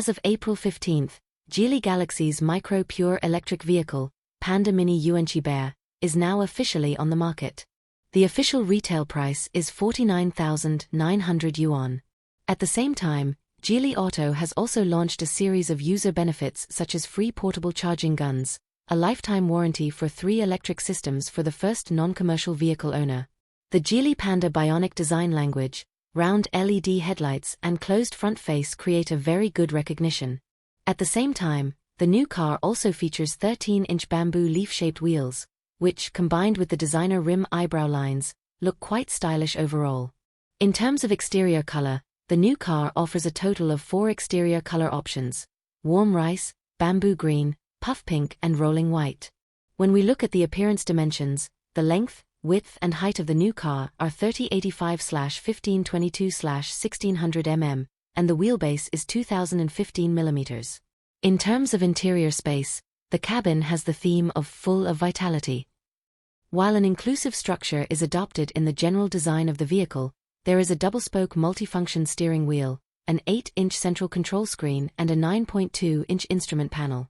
As of April 15, Geely Galaxy's micro pure electric vehicle, Panda Mini Yuanqi Bear, is now officially on the market. The official retail price is 49,900 yuan. At the same time, Geely Auto has also launched a series of user benefits such as free portable charging guns, a lifetime warranty for 3 electric systems for the first non-commercial vehicle owner. The Geely Panda Bionic design language, round LED headlights and closed front face create a very good recognition. At the same time, the new car also features 13-inch bamboo leaf-shaped wheels, which, combined with the designer rim eyebrow lines, look quite stylish overall. In terms of exterior color, the new car offers a total of 4 exterior color options: warm rice, bamboo green, puff pink and rolling white. When we look at the appearance dimensions, the length, width and height of the new car are 3085/1522/1600 mm, and the wheelbase is 2015 mm. In terms of interior space, the cabin has the theme of full of vitality. While an inclusive structure is adopted in the general design of the vehicle, there is a double-spoke multifunction steering wheel, an 8-inch central control screen and a 9.2-inch instrument panel.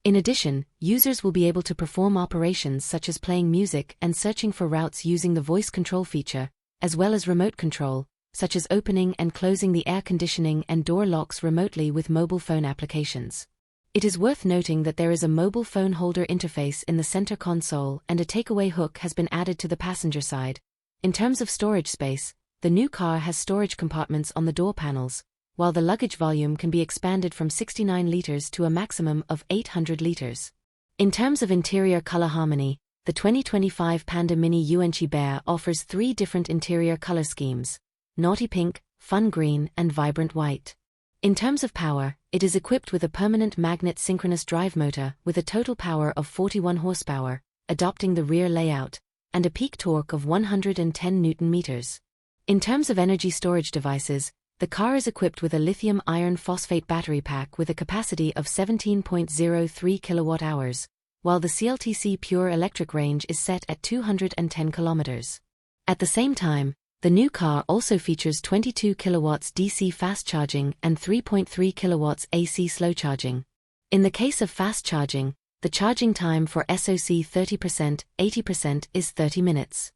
In addition, users will be able to perform operations such as playing music and searching for routes using the voice control feature, as well as remote control, such as opening and closing the air conditioning and door locks remotely with mobile phone applications. It is worth noting that there is a mobile phone holder interface in the center console and a takeaway hook has been added to the passenger side. In terms of storage space, the new car has storage compartments on the door panels, while the luggage volume can be expanded from 69 liters to a maximum of 800 liters. In terms of interior color harmony, the 2025 Panda Mini Yuanqi Bear offers 3 different interior color schemes: naughty pink, fun green and vibrant white. In terms of power, it is equipped with a permanent magnet synchronous drive motor with a total power of 41 horsepower, adopting the rear layout, and a peak torque of 110 Nm. In terms of energy storage devices, the car is equipped with a lithium iron phosphate battery pack with a capacity of 17.03 kWh, while the CLTC pure electric range is set at 210 km. At the same time, the new car also features 22 kW DC fast charging and 3.3 kW AC slow charging. In the case of fast charging, the charging time for SOC 30%, 80% is 30 minutes.